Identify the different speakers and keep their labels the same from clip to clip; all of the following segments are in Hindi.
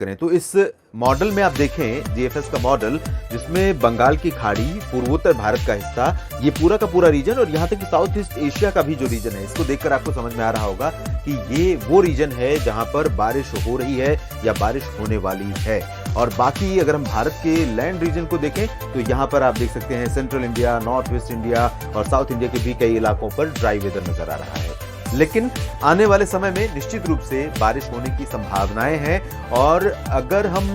Speaker 1: करें तो इस मॉडल में आप देखें जीएफएस का मॉडल, जिसमें बंगाल की खाड़ी, पूर्वोत्तर भारत का हिस्सा, ये पूरा का पूरा रीजन और यहाँ तक कि साउथ ईस्ट एशिया का भी जो रीजन है, इसको देखकर आपको समझ में आ रहा होगा कि ये वो रीजन है जहां पर बारिश हो रही है या बारिश होने वाली है। और बाकी अगर हम भारत के लैंड रीजन को देखें तो यहाँ पर आप देख सकते हैं central India, north west India और साउथ इंडिया के भी कई इलाकों पर ड्राई वेदर नजर आ रहा है। लेकिन आने वाले समय में निश्चित रूप से बारिश होने की संभावनाएं हैं। और अगर हम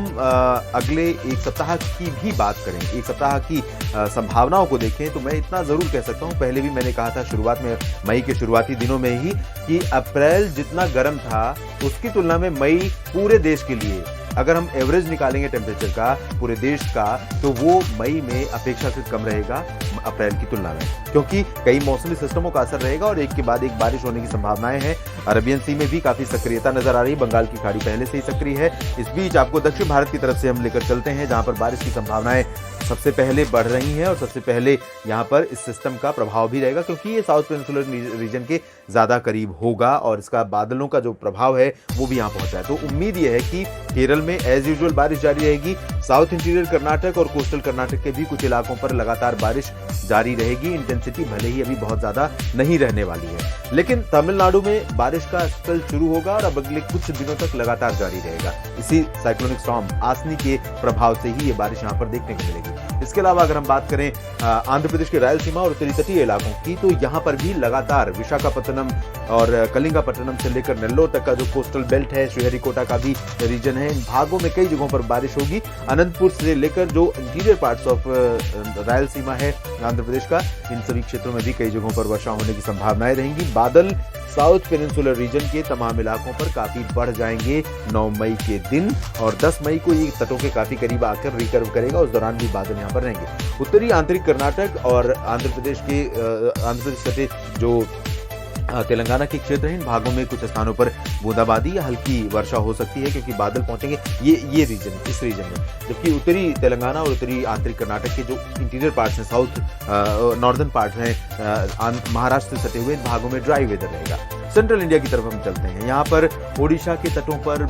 Speaker 1: अगले एक सप्ताह की भी बात करें, एक सप्ताह की संभावनाओं को देखें, तो मैं इतना जरूर कह सकता हूं, पहले भी मैंने कहा था शुरुआत में, मई के शुरुआती दिनों में ही, कि अप्रैल जितना गर्म था उसकी तुलना में मई पूरे देश के लिए, अगर हम एवरेज निकालेंगे टेम्परेचर का पूरे देश का, तो वो मई में अपेक्षाकृत कम रहेगा अप्रैल की तुलना में, क्योंकि कई मौसमी सिस्टमों का असर रहेगा और एक के बाद एक बारिश होने की संभावनाएं हैं। अरबियन सी में भी काफी सक्रियता नजर आ रही है, बंगाल की खाड़ी पहले से ही सक्रिय है। इस बीच आपको दक्षिण भारत की तरफ से हम लेकर चलते हैं, जहां पर बारिश की संभावनाएं सबसे पहले बढ़ रही हैं और सबसे पहले यहां पर इस सिस्टम का प्रभाव भी रहेगा, क्योंकि ये साउथ पेनिनसुलर रीजन के ज्यादा करीब होगा और इसका बादलों का जो प्रभाव है वो भी यहां पहुंचा है। तो उम्मीद यह है कि केरल में एज यूजुअल बारिश जारी रहेगी, साउथ इंटीरियर कर्नाटक और कोस्टल कर्नाटक के भी कुछ इलाकों पर लगातार बारिश जारी रहेगी। इंटेंसिटी भले ही अभी बहुत ज्यादा नहीं रहने वाली है, लेकिन तमिलनाडु में बारिश का स्पेल शुरू होगा और अब अगले कुछ दिनों तक लगातार जारी रहेगा। इसी साइक्लोनिक स्टॉर्म आसनी के प्रभाव से ही ये बारिश यहाँ पर देखने को मिलेगी। इसके अलावा अगर हम बात करें आंध्र प्रदेश के रायलसीमा और उत्तरी तटीय इलाकों की, तो यहाँ पर भी लगातार विशाखापट्टनम और कलिंगापट्टनम से लेकर नेल्लोर तक का जो कोस्टल बेल्ट है, श्रीहरिकोटा का भी रीजन है, इन भागों में कई जगहों पर बारिश होगी। अनंतपुर से लेकर जो इंटीरियर पार्ट्स ऑफ रायलसीमा है आंध्र प्रदेश का, इन सभी क्षेत्रों में भी कई जगहों पर वर्षा होने की संभावनाएं रहेंगी। बादल साउथ पेनिनसुलर रीजन के तमाम इलाकों पर काफी बढ़ जाएंगे 9 मई के दिन, और 10 मई को ये तटों के काफी करीब आकर रिकर्व करेगा, उस दौरान भी बादल यहाँ पर रहेंगे। उत्तरी आंतरिक कर्नाटक और आंध्र प्रदेश सटे जो तेलंगाना के क्षेत्र हैं, इन भागों में कुछ स्थानों पर बूंदाबांदी या हल्की वर्षा हो सकती है, क्योंकि बादल पहुंचेंगे ये रीजन, इस रीजन में। जबकि उत्तरी तेलंगाना और उत्तरी आंतरिक कर्नाटक के जो इंटीरियर पार्ट्स हैं, साउथ नॉर्दर्न पार्ट हैं, महाराष्ट्र से सटे हुए, इन भागों में ड्राई वेदर रहेगा। सेंट्रल इंडिया की तरफ हम चलते हैं, यहाँ पर ओडिशा के तटों पर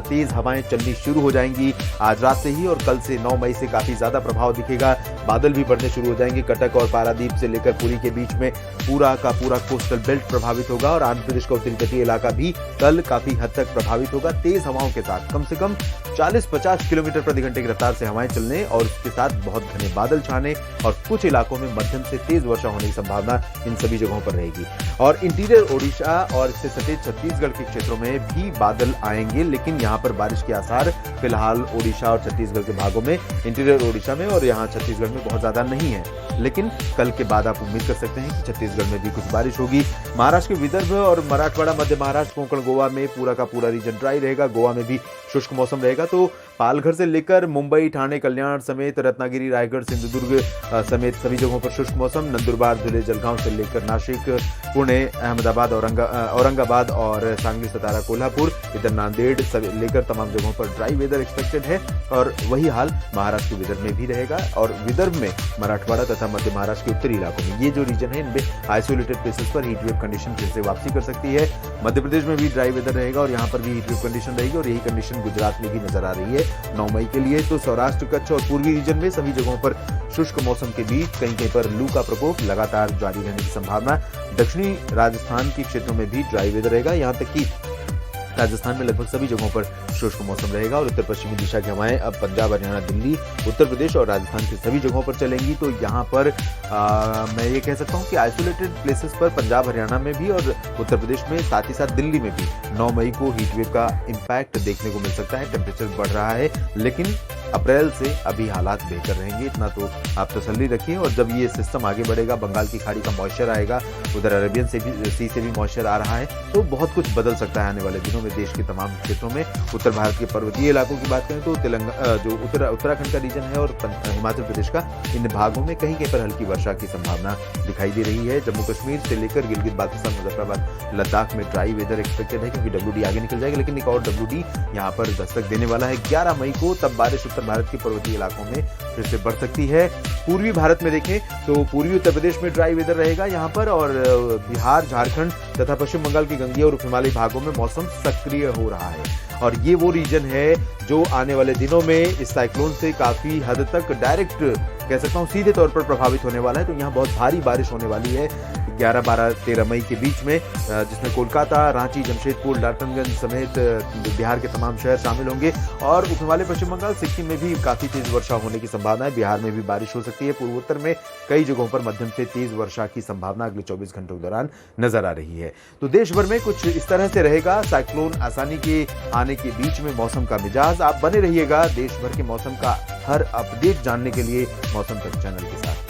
Speaker 1: तेज हवाएं चलनी शुरू हो जाएंगी आज रात से ही, और कल से 9 मई से काफी ज्यादा प्रभाव दिखेगा। बादल भी बढ़ने शुरू हो जाएंगे। कटक और पारादीप से लेकर पुरी के बीच में पूरा का पूरा कोस्टल बेल्ट प्रभावित होगा और आंध्र प्रदेश का उत्तरी तटीय इलाका भी कल काफी हद तक प्रभावित होगा। तेज हवाओं के साथ कम से कम 40-50 किलोमीटर प्रति घंटे की रफ्तार से हवाएं चलने और उसके साथ बहुत घने बादल छाने और कुछ इलाकों में मध्यम से तेज वर्षा होने की संभावना इन सभी जगहों पर रहेगी। और इंटीरियर ओडिशा और इससे सटे छत्तीसगढ़ के क्षेत्रों में भी बादल आएंगे, लेकिन यहाँ पर बारिश के आसार फिलहाल ओडिशा और छत्तीसगढ़ के भागों में, इंटीरियर ओडिशा में और यहाँ छत्तीसगढ़ में बहुत ज्यादा नहीं है, लेकिन कल के बाद आप उम्मीद कर सकते हैं कि छत्तीसगढ़ में भी कुछ बारिश होगी। महाराष्ट्र के विदर्भ और मराठवाड़ा, मध्य महाराष्ट्र, कोंकण, गोवा में पूरा का पूरा रीजन ड्राई रहेगा। गोवा में भी शुष्क मौसम रहेगा। तो पालघर से लेकर मुंबई, ठाणे, कल्याण समेत रत्नागिरी, रायगढ़, सिंधुदुर्ग समेत सभी जगहों पर शुष्क मौसम। नंदुरबार जिले, जलगांव से लेकर नासिक, पुणे, अहमदाबाद, औरंगाबाद और सांगली, सतारा, कोल्हापुर, इधर नांदेड़ से लेकर तमाम जगहों पर ड्राई वेदर एक्सपेक्टेड है। और वही हाल महाराष्ट्र के विदर्भ में भी रहेगा। और विदर्भ में मराठवाड़ा तथा मध्य महाराष्ट्र के उत्तरी इलाकों में, ये जो रीजन है, इनमें आइसोलेटेड प्लेसेस पर हीट वेव कंडीशन फिर से वापसी कर सकती है। मध्य प्रदेश में भी ड्राई वेदर रहेगा और यहाँ पर भी हीट वेव कंडीशन रहेगी, और यही कंडीशन गुजरात में भी नजर आ रही है 9 मई के लिए। तो सौराष्ट्र, कच्छ और पूर्वी रीजन में सभी जगहों पर शुष्क मौसम के बीच कहीं कहीं पर लू का प्रकोप लगातार जारी रहने की संभावना। दक्षिणी राजस्थान के क्षेत्रों में भी ड्राई वेदर रहेगा, यहाँ तक कि राजस्थान में लगभग सभी जगहों पर शुष्क मौसम रहेगा। और उत्तर पश्चिमी दिशा की हवाएं अब पंजाब, हरियाणा, दिल्ली, उत्तर प्रदेश और राजस्थान के सभी जगहों पर चलेंगी। तो यहाँ पर मैं ये कह सकता हूँ कि आइसोलेटेड प्लेसेस पर पंजाब, हरियाणा में भी और उत्तर प्रदेश में, साथ ही साथ दिल्ली में भी 9 मई को हीट वेव का इम्पैक्ट देखने को मिल सकता है। टेम्परेचर बढ़ रहा है, लेकिन अप्रैल से अभी हालात बेहतर रहेंगे, इतना तो आप तसल्ली रखिए। और जब ये सिस्टम आगे बढ़ेगा, बंगाल की खाड़ी का मॉइस्चर आएगा, उधर अरेबियन सी से भी मॉइस्चर आ रहा है, तो बहुत कुछ बदल सकता है आने वाले दिनों में देश के तमाम क्षेत्रों में। उत्तर भारत के पर्वतीय इलाकों की बात करें तो तेलंगाना, जो उत्तराखंड का रीजन है और हिमाचल प्रदेश का, इन भागों में कहीं कहीं पर हल्की वर्षा की संभावना दिखाई दे रही है। जम्मू कश्मीर से लेकर गिलगित बाल्टिस्तान, मुजफ्फराबाद, लद्दाख में ड्राई वेदर एक्सपेक्टेड है, क्योंकि WD आगे निकल जाएगा, लेकिन एक और WD यहाँ पर दस्तक देने वाला है 11 मई को। तब बारिश उत्तर भारत के पर्वतीय इलाकों में फिर से बढ़ सकती है। पूर्वी भारत में देखें तो पूर्वी उत्तर प्रदेश में ड्राई वेदर रहेगा यहाँ पर, और बिहार, झारखंड तथा पश्चिम बंगाल की गंगेय और उप हिमालयी भागों में मौसम सक्रिय हो रहा है। और ये वो रीजन है जो आने वाले दिनों में इस साइक्लोन से काफी हद तक डायरेक्ट कह सकता हूँ सीधे तौर पर प्रभावित होने वाला है। तो यहाँ बहुत भारी बारिश होने वाली है 11, 12, 13 मई के बीच में, जिसमें कोलकाता, रांची, जमशेदपुर, डाल्टनगंज समेत बिहार के तमाम शहर शामिल होंगे। और उठने वाले पश्चिम बंगाल, सिक्किम में भी काफी तेज वर्षा होने की संभावना है। बिहार में भी बारिश हो सकती है। पूर्वोत्तर में कई जगहों पर मध्यम से तेज वर्षा की संभावना अगले 24 घंटों के दौरान नजर आ रही है। तो देश भर में कुछ इस तरह से रहेगा साइक्लोन आसानी के आने के बीच में मौसम का मिजाज। आप बने रहिएगा देश भर के मौसम का हर अपडेट जानने के लिए मौसम तक चैनल के साथ।